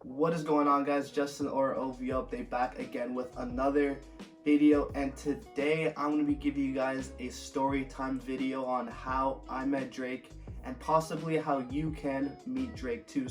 What is going on, guys? Justin or OVO update back again with another video, and today I'm going to be giving you guys a story time video on how I met Drake and possibly how you can meet Drake too.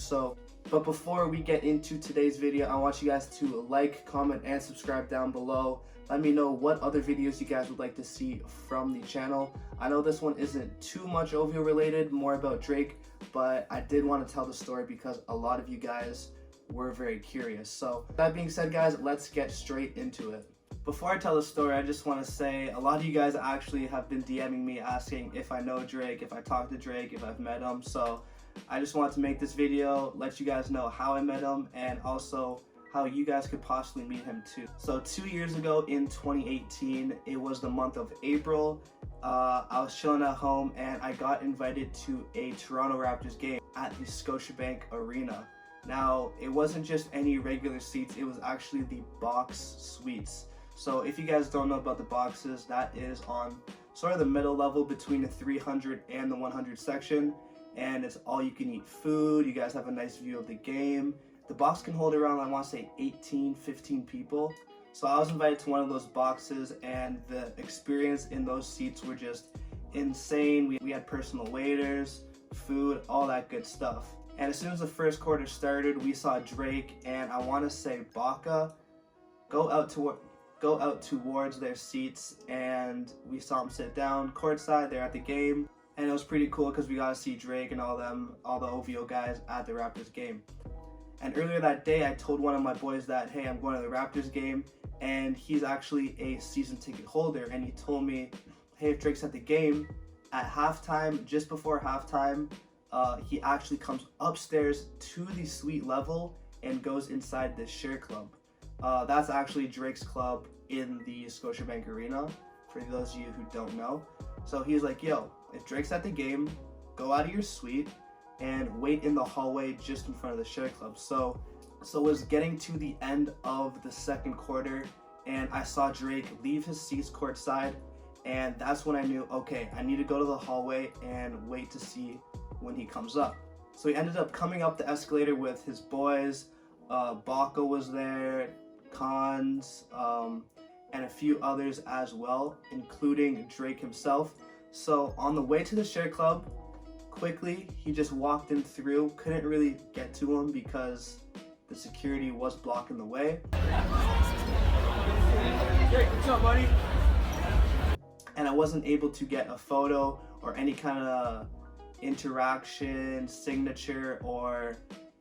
But before we get into today's video, I want you guys to like, comment, and subscribe down below. Let me know what other videos you guys would like to see from the channel. I know this one isn't too much OVO related, more about Drake, but I did want to tell the story because a lot of you guys were very curious. So that being said, guys, let's get straight into it. Before I tell the story, I just want to say a lot of you guys actually have been DMing me asking if I know Drake, if I talked to Drake, if I've met him. So I just wanted to make this video, let you guys know how I met him and also how you guys could possibly meet him too. So 2 years ago in 2018, it was the month of April. I was chilling at home and I got invited to a Toronto Raptors game at the Scotiabank Arena. Now, it wasn't just any regular seats, it was actually the box suites. So if you guys don't know about the boxes, that is on sort of the middle level between the 300 and the 100 section. And it's all you can eat food, you guys have a nice view of the game. The box can hold around, I want to say 15 people. So I was invited to one of those boxes and the experience in those seats were just insane. We had personal waiters, food, all that good stuff. And as soon as the first quarter started, we saw Drake and I want to say Baca go out towards their seats, and we saw them sit down courtside. They're at the game, and it was pretty cool because we got to see Drake and all the OVO guys at the Raptors game. And earlier that day, I told one of my boys that, hey, I'm going to the Raptors game, and he's actually a season ticket holder, and he told me, hey, if Drake's at the game, at halftime, just before halftime, he actually comes upstairs to the suite level and goes inside the share club. That's actually Drake's club in the Scotiabank Arena, for those of you who don't know. So he's like, yo, if Drake's at the game, go out of your suite and wait in the hallway just in front of the share club. So it was getting to the end of the second quarter and I saw Drake leave his seats courtside, and that's when I knew, okay, I need to go to the hallway and wait to see when he comes up. So he ended up coming up the escalator with his boys. Baca was there, Cons, and a few others as well, including Drake himself. So on the way to the share club, quickly he just walked in through. Couldn't really get to him because the security was blocking the way. Hey, what's up, buddy? And I wasn't able to get a photo or any kind of interaction, signature, or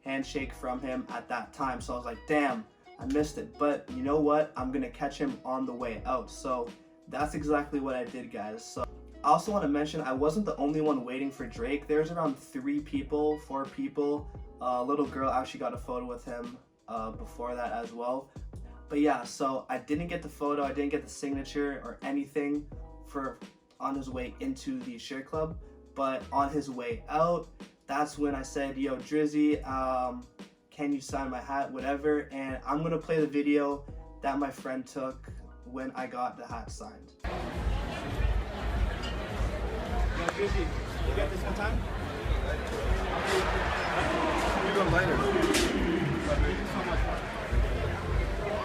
handshake from him at that time. So I was like, damn, I missed it. But you know what? I'm gonna catch him on the way out. So that's exactly what I did, guys. So I also want to mention I wasn't the only one waiting for Drake. There's around 4 people. A little girl actually got a photo with him before that as well. But yeah, so I didn't get the photo, I didn't get the signature or anything on his way into the share club. But on his way out, that's when I said, yo, Drizzy, can you sign my hat, whatever. And I'm gonna play the video that my friend took when I got the hat signed. Yo, Drizzy, you got this one time? You go later.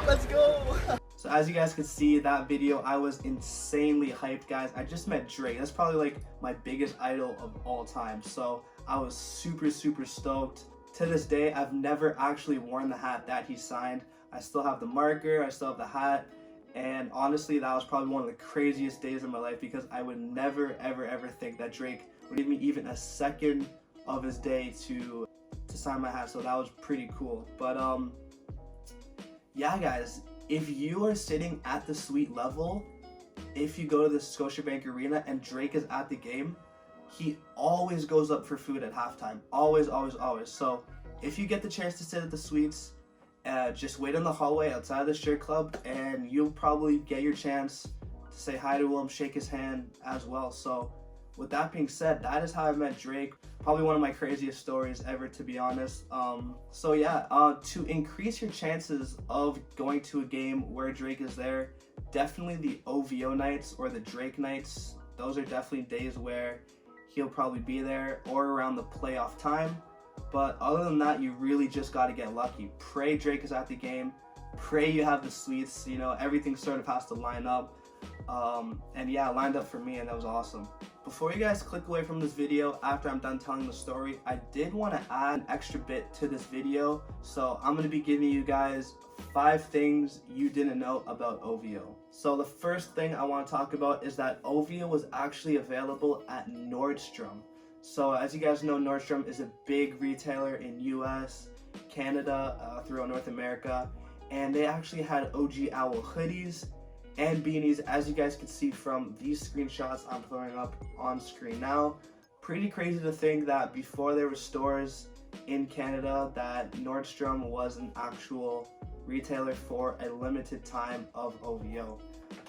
Let's go! So as you guys can see, that video, I was insanely hyped, guys. I just met Drake. That's probably like my biggest idol of all time. So I was super stoked. To this day, I've never actually worn the hat that he signed. I still have the marker, I still have the hat. And honestly, that was probably one of the craziest days of my life because I would never ever think that Drake would give me even a second of his day to sign my hat. So that was pretty cool. But yeah, guys, if you are sitting at the suite level, if you go to the Scotiabank Arena and Drake is at the game, he always goes up for food at halftime. Always. So if you get the chance to sit at the suites, just wait in the hallway outside the share club and you'll probably get your chance to say hi to him, shake his hand as well. So with that being said, that is how I met Drake. Probably one of my craziest stories ever, to be honest. So yeah, to increase your chances of going to a game where Drake is there, definitely the OVO nights or the Drake nights. Those are definitely days where he'll probably be there, or around the playoff time. But other than that, you really just got to get lucky. Pray Drake is at the game. Pray you have the sweets. You know, everything sort of has to line up. And yeah, it lined up for me, and that was awesome. Before you guys click away from this video after I'm done telling the story, I did want to add an extra bit to this video. So I'm going to be giving you guys 5 things you didn't know about OVO. So the first thing I want to talk about is that OVO was actually available at Nordstrom. So as you guys know, Nordstrom is a big retailer in US, Canada, throughout North America, and they actually had OG Owl hoodies and beanies, as you guys can see from these screenshots I'm throwing up on screen now. Pretty crazy to think that before there were stores in Canada, that Nordstrom was an actual retailer for a limited time of OVO.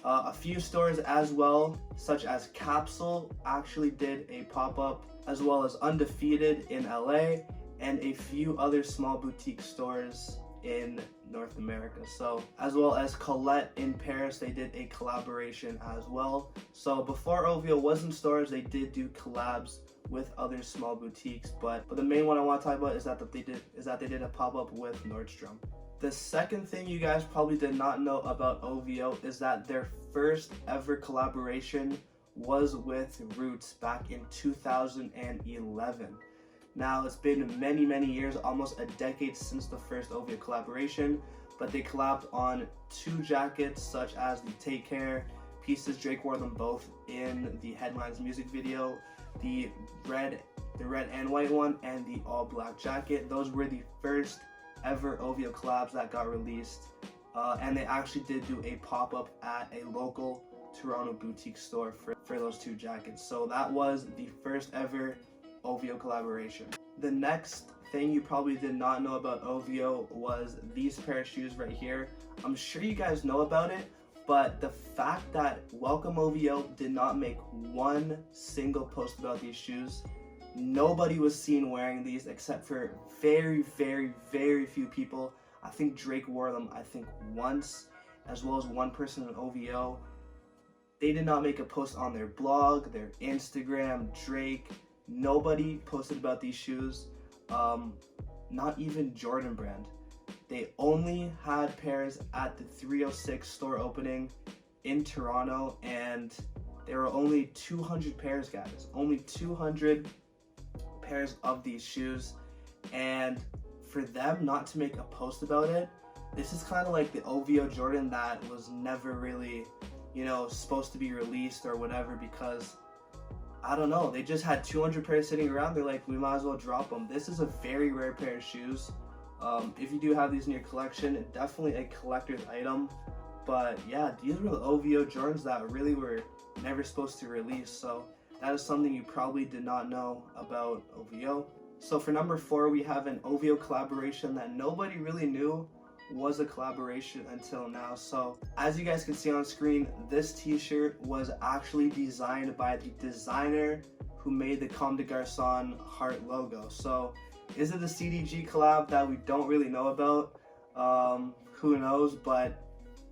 A few stores as well, such as Capsule, actually did a pop-up, as well as Undefeated in LA, and a few other small boutique stores in North America. So as well as Colette in Paris, they did a collaboration as well. So before OVO was in stores, they did do collabs with other small boutiques, but the main one I want to talk about is that they did a pop-up with Nordstrom. The second thing you guys probably did not know about OVO is that their first ever collaboration was with Roots back in 2011. Now, it's been many years, almost a decade since the first OVO collaboration, but they collabed on 2 jackets such as the Take Care pieces. Drake wore them both in the Headlines music video, the red and white one, and the all black jacket. Those were the first ever OVO collabs that got released, and they actually did do a pop-up at a local Toronto boutique store for those 2 jackets. So that was the first ever OVO collaboration. The next thing you probably did not know about OVO was these pair of shoes right here. I'm sure you guys know about it, but the fact that Welcome OVO did not make one single post about these shoes. Nobody was seen wearing these except for very few people. I think Drake wore them, I think, once, as well as one person in OVO. They did not make a post on their blog, their Instagram, Drake. Nobody posted about these shoes, not even Jordan Brand. They only had pairs at the 306 store opening in Toronto, and there were only 200 pairs, guys. Only 200 pairs of these shoes, and for them not to make a post about it, this is kind of like the OVO Jordan that was never really, you know, supposed to be released or whatever, because I don't know, they just had 200 pairs sitting around. They're like, we might as well drop them. This is a very rare pair of shoes. If you do have these in your collection, definitely a collector's item. But yeah, these were the OVO Jordans that really were never supposed to release. So that is something you probably did not know about OVO. So for number 4, we have an OVO collaboration that nobody really knew was a collaboration until now. So as you guys can see on screen, this t-shirt was actually designed by the designer who made the Comme des Garçons heart logo. So is it the CDG collab that we don't really know about? Who knows, but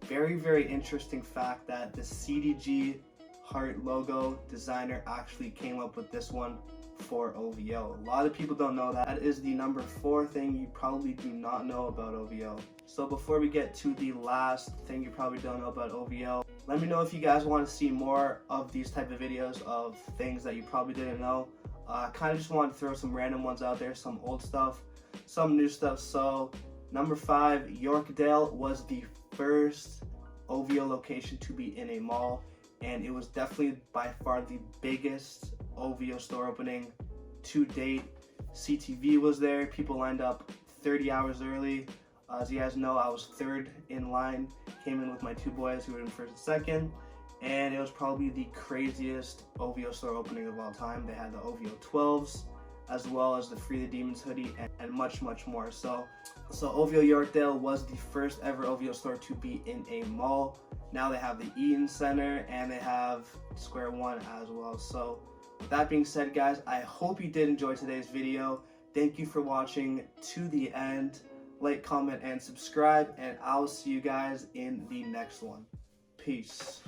very interesting fact that the CDG heart logo designer actually came up with this one for OVO. A lot of people don't know that. That is the number 4 thing you probably do not know about OVO. So before we get to the last thing you probably don't know about OVO, let me know if you guys want to see more of these type of videos of things that you probably didn't know. I kind of just want to throw some random ones out there, some old stuff, some new stuff. So number 5, Yorkdale was the first OVO location to be in a mall, and it was definitely by far the biggest OVO store opening to date. CTV was there. People lined up 30 hours early. As you guys know, I was 3rd in line, came in with my 2 boys who were in 1st and 2nd, and it was probably the craziest OVO store opening of all time. They had the OVO 12s, as well as the Free the Demons hoodie, and much more. So OVO Yorkdale was the first ever OVO store to be in a mall. Now they have the Eaton Center, and they have Square One as well. So with that being said, guys, I hope you did enjoy today's video. Thank you for watching to the end. Like, comment, and subscribe, and I'll see you guys in the next one. Peace.